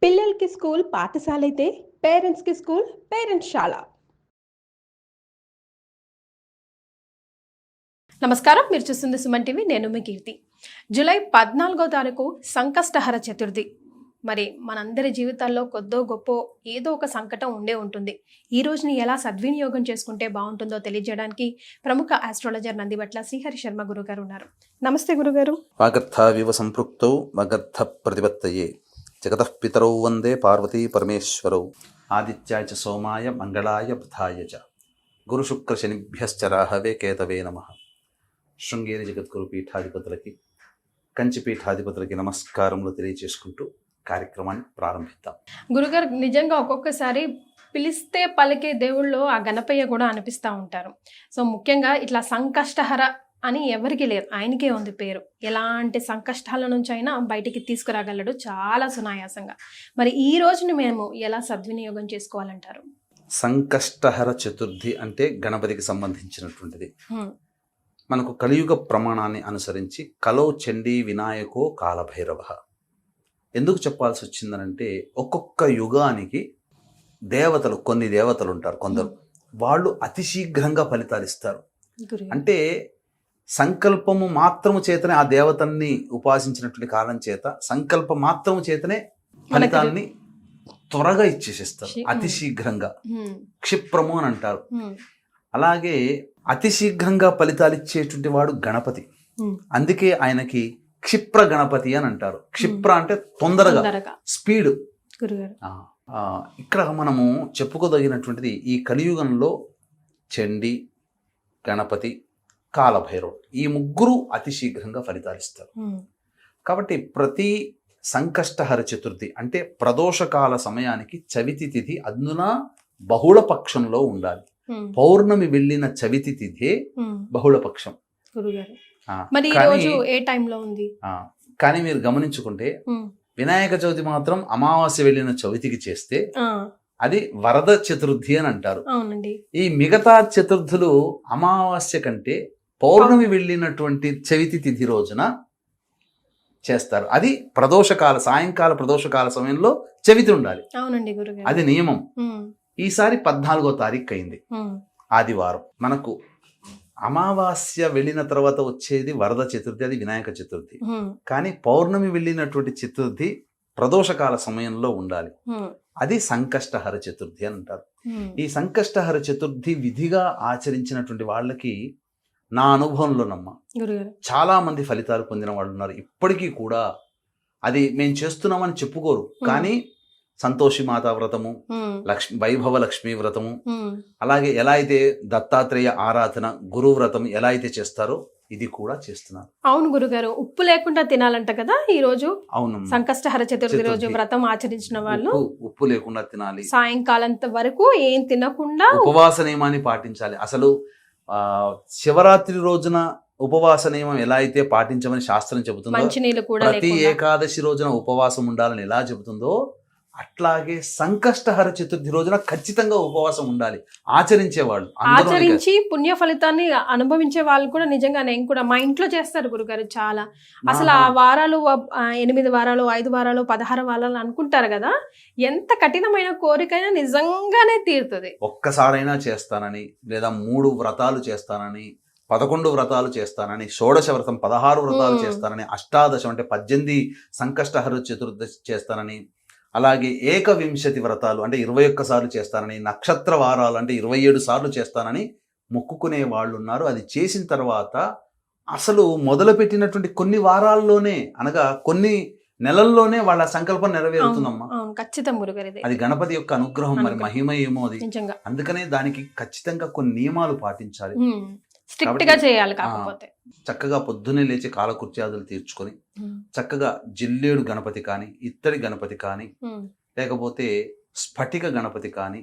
పిల్లలకి స్కూల్ పాఠశాల అయితే పేరెంట్స్కి స్కూల్ పేరెంట్స్శాల. నమస్కారం, మీరు చూస్తుంది సుమన్ టీవీ. నేను మీ కీర్తి. జూలై 14వ తారీఖు సంకష్టహర చతుర్థి. మరి మనందరి జీవితాల్లో కొద్దో గొప్ప ఏదో ఒక సంకటం ఉండే ఉంటుంది. ఈ రోజుని ఎలా సద్వినియోగం చేసుకుంటే బాగుంటుందో తెలియజేయడానికి ప్రముఖ ఆస్ట్రాలజర్ నందిబట్ల శ్రీహరి శర్మ గురుగారు ఉన్నారు. నమస్తే గురుగారు. వాగర్థావివ సంపృక్తౌ వాగర్థ ప్రతిపత్తయే జగతః పితరౌ వందే పార్వతీ పరమేశ్వరౌ ఆదిత్యాయ చ సోమాయ మంగళాయ బుధాయ చ గురుశుక్ర శనిభ్యశ్చ రాహవే కేతవే నమః. శృంగేరి జగద్గురు పీఠాధిపతులకి, కంచి పీఠాధిపతులకి నమస్కారములు తెలియచేసుకుంటూ కార్యక్రమాన్ని ప్రారంభిద్దాం. గురుగారు, నిజంగా ఒక్కొక్కసారి పిలిస్తే పలికే దేవుళ్ళు ఆ గణపయ్య కూడా అనిపిస్తూ ఉంటారు. సో ముఖ్యంగా ఇట్లా సంకష్టహర అని ఎవరికి లేదు, ఆయనకే ఉంది పేరు. ఎలాంటి సంకష్టాల నుంచి అయినా బయటికి తీసుకురాగలడు చాలా సునాయాసంగా. మరి ఈ రోజుని మేము ఎలా సద్వినియోగం చేసుకోవాలంటారు? సంకష్టహర చతుర్థి అంటే గణపతికి సంబంధించినటువంటిది. మనకు కలియుగ ప్రమాణాన్ని అనుసరించి కలో చండీ వినాయకో కాలభైరవ ఎందుకు చెప్పాల్సి వచ్చిందనంటే, ఒక్కొక్క యుగానికి దేవతలు, కొన్ని దేవతలు ఉంటారు, కొందరు వాళ్ళు అతి శీఘ్రంగా ఫలితాలు ఇస్తారు. అంటే సంకల్పము మాత్రము చేతనే ఆ దేవతల్ని ఉపాసించినటువంటి కారణం చేత సంకల్ప మాత్రము చేతనే ఫలితాన్ని త్వరగా ఇచ్చేసేస్తారు, అతి శీఘ్రంగా. క్షిప్రము అని అంటారు. అలాగే అతి శీఘ్రంగా ఫలితాలు ఇచ్చేటువంటి వాడు గణపతి. అందుకే ఆయనకి క్షిప్ర గణపతి అని అంటారు. క్షిప్ర అంటే తొందరగా, స్పీడ్. ఇక్కడ మనము చెప్పుకోదగినటువంటిది, ఈ కలియుగంలో చండి, గణపతి, కాలభైరవుడు, ఈ ముగ్గురు అతి శీఘ్రంగా ఫలితాలు ఇస్తారు. కాబట్టి ప్రతి సంకష్టహర చతుర్థి అంటే ప్రదోషకాల సమయానికి చవితి తిథి అందున బహుళ పక్షంలో ఉండాలి. పౌర్ణమి వెళ్ళిన చవితి తిథే బహుళ పక్షం. కానీ మీరు గమనించుకుంటే వినాయక చవితి మాత్రం అమావాస్య వెళ్ళిన చవితికి చేస్తే అది వరద చతుర్థి అని అంటారు. ఈ మిగతా చతుర్థులు అమావాస్య కంటే పౌర్ణమి వెళ్ళినటువంటి చవితి తిథి రోజున చేస్తారు. అది ప్రదోషకాల, సాయంకాల ప్రదోషకాల సమయంలో చవితి ఉండాలి. అది నియమం. ఈసారి 14వ తారీఖు అయింది, ఆదివారం. మనకు అమావాస్య వెళ్ళిన తర్వాత వచ్చేది వరద చతుర్థి, అది వినాయక చతుర్థి. కానీ పౌర్ణమి వెళ్ళినటువంటి చతుర్థి ప్రదోషకాల సమయంలో ఉండాలి, అది సంకష్టహర చతుర్థి అని అంటారు. ఈ సంకష్టహర చతుర్థి విధిగా ఆచరించినటువంటి వాళ్ళకి నా అనుభవంలోనమ్మ చాలా మంది ఫలితాలు పొందిన వాళ్ళు ఉన్నారు. ఇప్పటికీ కూడా అది మేము చేస్తున్నామని చెప్పుకోరు, కానీ సంతోషి మాతా వ్రతము, వైభవ లక్ష్మీ వ్రతము, అలాగే ఎలా అయితే దత్తాత్రేయ ఆరాధన, గురు వ్రతం ఎలా అయితే చేస్తారో ఇది కూడా చేస్తున్నారు. అవును గురుగారు, ఉప్పు లేకుండా తినాలంట కదా ఈ రోజు. అవును, సంకష్టహర చతుర్థి రోజు వ్రతం ఆచరించిన వాళ్ళు ఉప్పు లేకుండా తినాలి. సాయంకాలం వరకు ఏం తినకుండా ఉపవాస నియమాన్ని పాటించాలి. అసలు శివరాత్రి రోజున ఉపవాస నియమం ఎలా అయితే పాటించమని శాస్త్రం చెబుతుందో, ప్రతి ఏకాదశి రోజున ఉపవాసం ఉండాలని ఎలా చెబుతుందో, అట్లాగే సంకష్టహర చతుర్థి రోజున ఖచ్చితంగా ఉపవాసం ఉండాలి. ఆచరించేవాళ్ళు, ఆచరించి పుణ్య ఫలితాన్ని అనుభవించే వాళ్ళు కూడా నిజంగా నేను కూడా మా ఇంట్లో చేస్తారు గురుగారు. చాలా అసలు ఆ వారాలు 8 వారాలు, 5 వారాలు, 16 వారాలు అనుకుంటారు కదా, ఎంత కఠినమైన కోరికైనా నిజంగానే తీరుతుంది. ఒక్కసారైనా చేస్తానని, లేదా 3 వ్రతాలు చేస్తానని, 11 వ్రతాలు చేస్తానని, షోడశ వ్రతం 16 వ్రతాలు చేస్తానని, అష్టాదశం అంటే 18 సంకష్టహర చతుర్థి చేస్తానని, అలాగే 21 వ్రతాలు అంటే 21 సార్లు చేస్తానని, నక్షత్ర వారాలు అంటే 27 సార్లు చేస్తానని మొక్కుకునే వాళ్ళు ఉన్నారు. అది చేసిన తర్వాత అసలు మొదలుపెట్టినటువంటి కొన్ని వారాల్లోనే, అనగా కొన్ని నెలల్లోనే వాళ్ళ సంకల్పం నెరవేరుతుందమ్మా. అది గణపతి యొక్క అనుగ్రహం, మరి మహిమ ఏమో అది. అందుకనే దానికి ఖచ్చితంగా కొన్ని నియమాలు పాటించాలి, చక్కగా పొద్దున్నే లేచి కాలకృత్యాదులు తీర్చుకొని చక్కగా జిల్లేడు గణపతి కానీ, ఇత్తడి గణపతి కానీ, లేకపోతే స్ఫటిక గణపతి కానీ,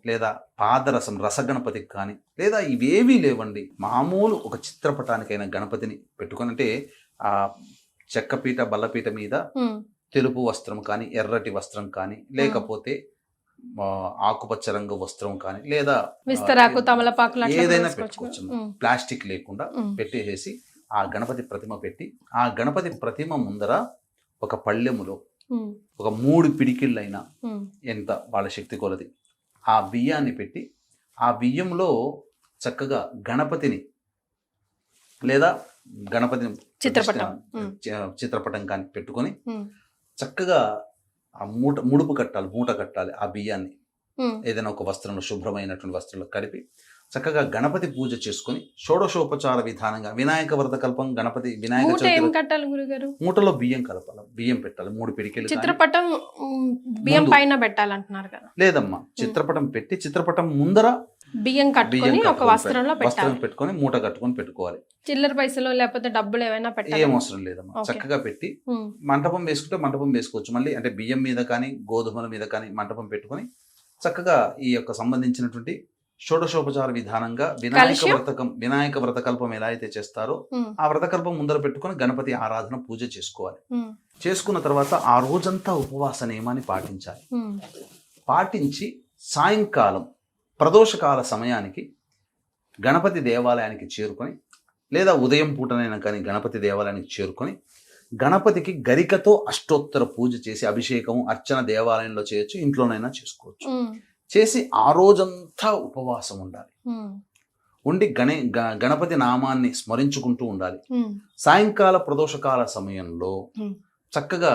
లేదా పాదరసం రస గణపతి కానీ, లేదా ఇవేవీ లేవండి, మామూలు ఒక చిత్రపటానికైనా గణపతిని పెట్టుకొని, అంటే ఆ చెక్కపీట బల్లపీట మీద తెలుపు వస్త్రం కానీ, ఎర్రటి వస్త్రం కానీ, లేకపోతే ఆకుపచ్చ రంగు వస్త్రం కానీ, లేదా విస్తరాకు, తమలపాకు ఏదైనా పెట్టుకోవచ్చు. ప్లాస్టిక్ లేకుండా పెట్టేసి ఆ గణపతి ప్రతిమ పెట్టి, ఆ గణపతి ప్రతిమ ముందర ఒక పళ్ళెములో ఒక 3 పిడికిళ్ళైనా ఎంత వాళ్ళ శక్తి కొలది ఆ బియ్యాన్ని పెట్టి ఆ బియ్యంలో చక్కగా గణపతిని లేదా గణపతిని చిత్రపటం కానీ పెట్టుకొని చక్కగా ఆ మూట కట్టాలి ఆ బియ్యాన్ని ఏదైనా ఒక వస్త్రంలో శుభ్రమైనటువంటి వస్త్రంలో కలిపి చక్కగా గణపతి పూజ చేసుకుని షోడశోపచార విధానంగా వినాయక వ్రత కల్పం గణపతి వినాయక చవితి కట్టాలి గురుగారు. మూటలో బియ్యం కలపాలి, బియ్యం పెట్టాలి 3 పిడికిలు. చిత్రపటం బియ్యం పైన పెట్టాలంటున్నారు కదా? లేదమ్మా, చిత్రపటం పెట్టి చిత్రపటం ముందర బియ్యం కట్టుకొని ఒక వస్త్రం పెట్టుకొని మూట కట్టుకొని పెట్టుకోవాలి. చిల్లర పైసలు లేకపోతే డబ్బులు ఏమైనా పెట్టాలి? ఏం అవసరం లేదమ్మా, చక్కగా పెట్టి మంటపం వేసుకుంటే మంటపం వేసుకోవచ్చు. మళ్ళీ అంటే బియ్యం మీద కానీ గోధుమల మీద కానీ మంటపం పెట్టుకొని చక్కగా ఈ యొక్క సంబంధించినటువంటి షోడశోపచార విధానంగా వినాయక వ్రతకల్పం ఎలా అయితే చేస్తారో ఆ వ్రతకల్పం ముందర పెట్టుకొని గణపతి ఆరాధన పూజ చేసుకోవాలి. చేసుకున్న తర్వాత ఆ రోజంతా ఉపవాస నియమాన్ని పాటించాలి. పాటించి సాయంకాలం ప్రదోషకాల సమయానికి గణపతి దేవాలయానికి చేరుకొని లేదా ఉదయం పూటనైనా కానీ గణపతి దేవాలయానికి చేరుకొని గణపతికి గరికతో అష్టోత్తర పూజ చేసి అభిషేకం అర్చన దేవాలయంలో చేయొచ్చు, ఇంట్లోనైనా చేసుకోవచ్చు. చేసి ఆ రోజంతా ఉపవాసం ఉండాలి. ఉండి గణపతి నామాన్ని స్మరించుకుంటూ ఉండాలి. సాయంకాల ప్రదోషకాల సమయంలో చక్కగా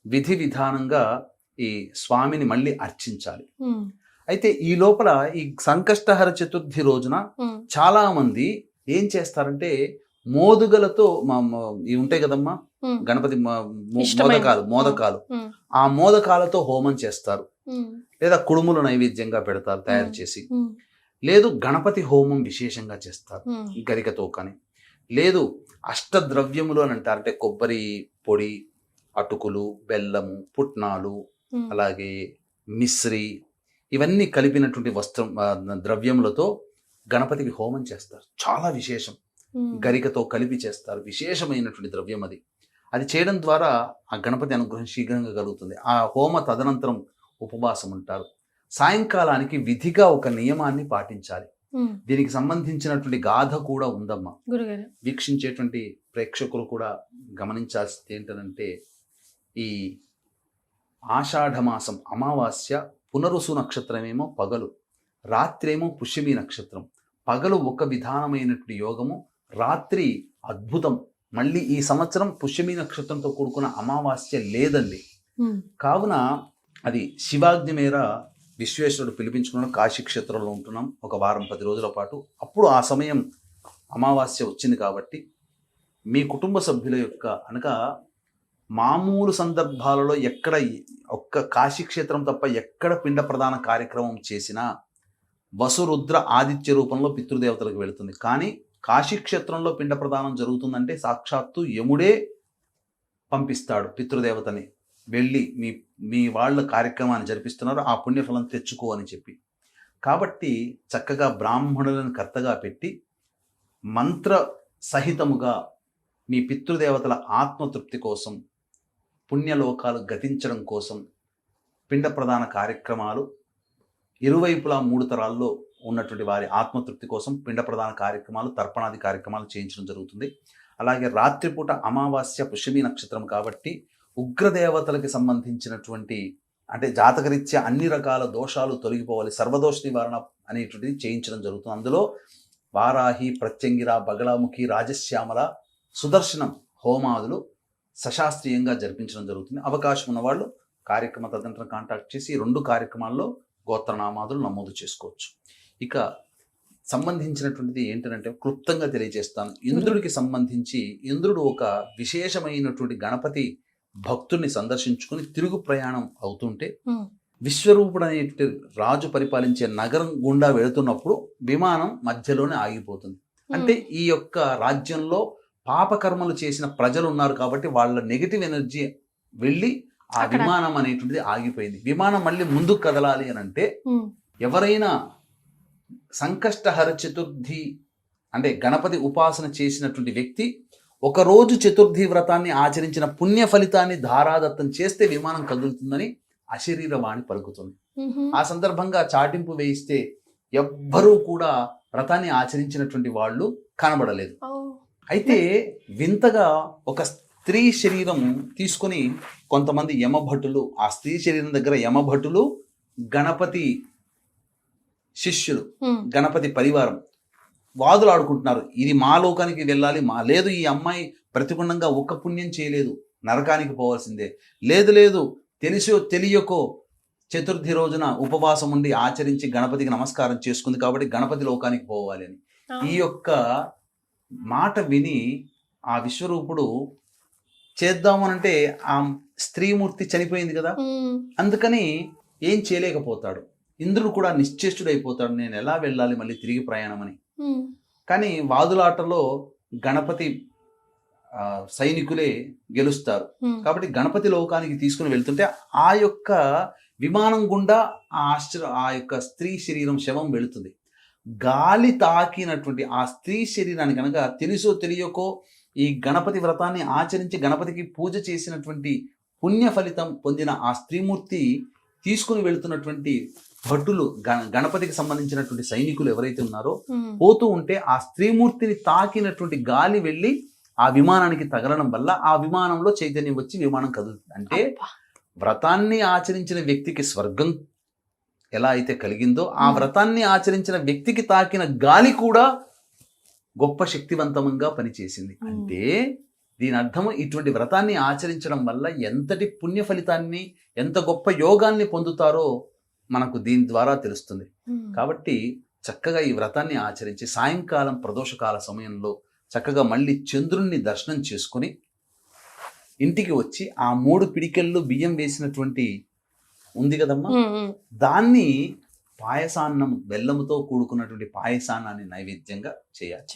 విధి విధానంగా ఈ స్వామిని మళ్ళీ అర్చించాలి. అయితే ఈ లోపల ఈ సంకష్టహర చతుర్థి రోజున చాలా మంది ఏం చేస్తారంటే మోదుగలతో ఇవి ఉంటాయి కదమ్మా గణపతి మోదకాలు ఆ మోదకాలతో హోమం చేస్తారు, లేదా కుడుములు నైవేద్యంగా పెడతారు తయారు చేసి, లేదు గణపతి హోమం విశేషంగా చేస్తారు గరికతో కానీ, లేదు అష్టద్రవ్యములు అని అంటారు. అంటే కొబ్బరి పొడి, అటుకులు, బెల్లము, పుట్నాలు, అలాగే మిశ్రి, ఇవన్నీ కలిపినటువంటి ద్రవ్యములతో గణపతికి హోమం చేస్తారు. చాలా విశేషం, గరికతో కలిపి చేస్తారు. విశేషమైనటువంటి ద్రవ్యం అది చేయడం ద్వారా ఆ గణపతి అనుగ్రహం శీఘ్రంగా కలుగుతుంది. ఆ హోమ తదనంతరం ఉపవాసం ఉంటారు. సాయంకాలానికి విధిగా ఒక నియమాన్ని పాటించాలి. దీనికి సంబంధించినటువంటి గాథ కూడా ఉందమ్మా. వీక్షించేటువంటి ప్రేక్షకులు కూడా గమనించాల్సింది ఏంటంటే, ఈ ఆషాఢమాసం అమావాస్య పునరుసు నక్షత్రమేమో పగలు, రాత్రేమో పుష్యమి నక్షత్రం. పగలు ఒక విధానమైనటువంటి యోగము, రాత్రి అద్భుతం. మళ్ళీ ఈ సంవత్సరం పుష్యమి నక్షత్రంతో కూడుకున్న అమావాస్య లేదండి. కావున అది శివాజ్ఞ మేర విశ్వేశ్వరుడు పిలిపించుకున్నాడు. కాశీ క్షేత్రంలో ఉంటున్నాం ఒక వారం 10 రోజుల పాటు. అప్పుడు ఆ సమయం అమావాస్య వచ్చింది కాబట్టి మీ కుటుంబ సభ్యుల యొక్క అనగా మామూలు సందర్భాలలో ఎక్కడ ఒక్క కాశీ క్షేత్రం తప్ప ఎక్కడ పిండ ప్రదాన కార్యక్రమం చేసినా వసురుద్ర ఆదిత్య రూపంలో పితృదేవతలకు వెళుతుంది. కానీ కాశీ క్షేత్రంలో పిండ ప్రదానం జరుగుతుందంటే సాక్షాత్తు యముడే పంపిస్తాడు పితృదేవతని, వెళ్ళి మీ వాళ్ళ కార్యక్రమాన్ని జరిపిస్తున్నారు, ఆ పుణ్యఫలం తెచ్చుకో అని చెప్పి. కాబట్టి చక్కగా బ్రాహ్మణులను కర్తగా పెట్టి మంత్ర సహితముగా మీ పితృదేవతల ఆత్మతృప్తి కోసం, పుణ్యలోకాలు గతించడం కోసం పిండ ప్రదాన కార్యక్రమాలు ఇరువైపులా 3 తరాల్లో ఉన్నటువంటి వారి ఆత్మతృప్తి కోసం పిండ ప్రదాన కార్యక్రమాలు, తర్పణాది కార్యక్రమాలు చేయించడం జరుగుతుంది. అలాగే రాత్రిపూట అమావాస్య పుష్యమి నక్షత్రం కాబట్టి ఉగ్రదేవతలకి సంబంధించినటువంటి అంటే జాతకరీత్యా అన్ని రకాల దోషాలు తొలగిపోవాలి, సర్వదోష నివారణ అనేటువంటిది చేయించడం జరుగుతుంది. అందులో వారాహి, ప్రత్యంగిర, బగలాముఖి, రాజశ్యామల, సుదర్శనం హోమాదులు సశాస్త్రీయంగా జరిపించడం జరుగుతుంది. అవకాశం ఉన్నవాళ్ళు కార్యక్రమ తదనంతరం కాంటాక్ట్ చేసి 2 కార్యక్రమాల్లో గోత్రనామాదులు నమోదు చేసుకోవచ్చు. ఇక సంబంధించినటువంటిది ఏంటంటే క్లుప్తంగా తెలియజేస్తాను. ఇంద్రుడికి సంబంధించి ఇంద్రుడు ఒక విశేషమైనటువంటి గణపతి భక్తుడిని సందర్శించుకుని తిరుగు ప్రయాణం అవుతుంటే విశ్వరూపుడు అనేటువంటి రాజు పరిపాలించే నగరం గుండా వెళుతున్నప్పుడు విమానం మధ్యలోనే ఆగిపోతుంది. అంటే ఈ యొక్క రాజ్యంలో పాపకర్మలు చేసిన ప్రజలు ఉన్నారు కాబట్టి వాళ్ళ నెగిటివ్ ఎనర్జీ వెళ్ళి ఆ విమానం అనేటువంటిది ఆగిపోయింది. విమానం మళ్ళీ ముందుకు కదలాలి అని అంటే ఎవరైనా సంకష్టహర చతుర్థి అంటే గణపతి ఉపాసన చేసినటువంటి వ్యక్తి ఒకరోజు చతుర్థి వ్రతాన్ని ఆచరించిన పుణ్య ఫలితాన్ని ధారాదత్తం చేస్తే విమానం కదులుతుందని అశరీరవాణి పలుకుతుంది. ఆ సందర్భంగా చాటింపు వేయిస్తే ఎవ్వరూ కూడా వ్రతాన్ని ఆచరించినటువంటి వాళ్ళు కనబడలేదు. అయితే వింతగా ఒక స్త్రీ శరీరం తీసుకొని కొంతమంది యమభటులు, ఆ స్త్రీ శరీరం దగ్గర యమభటులు, గణపతి శిష్యులు, గణపతి పరివారం వాదులు ఆడుకుంటున్నారు. ఇది మా లోకానికి వెళ్ళాలి, లేదు ఈ అమ్మాయి ప్రతిగుణంగా ఒక్క పుణ్యం చేయలేదు, నరకానికి పోవాల్సిందే, లేదు తెలిసో తెలియకో చతుర్థి రోజున ఉపవాసం ఉండి ఆచరించి గణపతికి నమస్కారం చేసుకుంది కాబట్టి గణపతి లోకానికి పోవాలి అని. ఈ యొక్క మాట విని ఆ విశ్వరూపుడు చేద్దామనంటే ఆ స్త్రీమూర్తి చనిపోయింది కదా, అందుకని ఏం చేయలేకపోతాడు. ఇంద్రుడు కూడా నిశ్చేష్టుడైపోతాడు, నేను ఎలా వెళ్ళాలి మళ్ళీ తిరిగి ప్రయాణం అని. కానీ వాదులాటలో గణపతి సైనికులే గెలుస్తారు కాబట్టి గణపతి లోకానికి తీసుకుని వెళ్తుంటే ఆ యొక్క విమానం గుండా ఆ యొక్క స్త్రీ శరీరం శవం వెళుతుంది. గాలి తాకినటువంటి ఆ స్త్రీ శరీరాన్ని కనుక తెలుసో తెలియకో ఈ గణపతి వ్రతాన్ని ఆచరించి గణపతికి పూజ చేసినటువంటి పుణ్య ఫలితం పొందిన ఆ స్త్రీమూర్తి తీసుకుని వెళుతున్నటువంటి భటులు, గణపతికి సంబంధించినటువంటి సైనికులు ఎవరైతే ఉన్నారో పోతూ ఉంటే ఆ స్త్రీమూర్తిని తాకినటువంటి గాలి వెళ్ళి ఆ విమానానికి తగలడం వల్ల ఆ విమానంలో చైతన్యం వచ్చి విమానం కదులుతుంది. అంటే వ్రతాన్ని ఆచరించిన వ్యక్తికి స్వర్గం ఎలా అయితే కలిగిందో ఆ వ్రతాన్ని ఆచరించిన వ్యక్తికి తాకిన గాలి కూడా గొప్ప శక్తివంతంగా పనిచేసింది. అంటే దీని అర్థము ఇటువంటి వ్రతాన్ని ఆచరించడం వల్ల ఎంతటి పుణ్య ఫలితాన్ని, ఎంత గొప్ప యోగాల్ని పొందుతారో మనకు దీని ద్వారా తెలుస్తుంది. కాబట్టి చక్కగా ఈ వ్రతాన్ని ఆచరించి సాయంకాలం ప్రదోషకాల సమయంలో చక్కగా మళ్ళీ చంద్రుణ్ణి దర్శనం చేసుకుని ఇంటికి వచ్చి ఆ 3 పిడికెళ్ళు బియ్యం వేసినటువంటి ఉంది కదమ్మా, దాన్ని పాయసాన్నం, బెల్లముతో కూడుకున్నటువంటి పాయసాన్నాన్ని నైవేద్యంగా చేయాలి.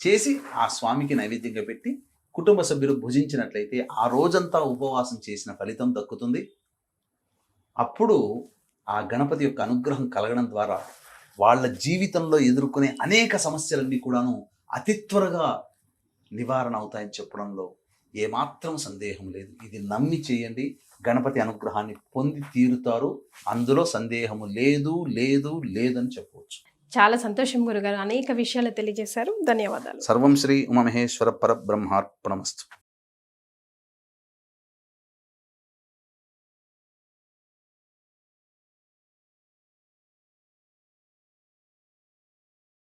చేసి ఆ స్వామికి నైవేద్యంగా పెట్టి కుటుంబ సభ్యులు భుజించినట్లయితే ఆ రోజంతా ఉపవాసం చేసిన ఫలితం దక్కుతుంది. అప్పుడు ఆ గణపతి యొక్క అనుగ్రహం కలగడం ద్వారా వాళ్ళ జీవితంలో ఎదుర్కొనే అనేక సమస్యలన్నీ కూడాను అతి త్వరగా నివారణ అవుతాయని చెప్పడంలో ఏమాత్రం సందేహం లేదు. ఇది నమ్మి చేయండి, గణపతి అనుగ్రహాన్ని పొంది తీరుతారు, అందులో సందేహము లేదు లేదని చెప్పవచ్చు. చాలా సంతోషం గురుగారు, అనేక విషయాలు తెలియజేశారు. ధన్యవాదాలు. సర్వం శ్రీ ఉమామహేశ్వర పరబ్రహ్మార్పణమస్తు.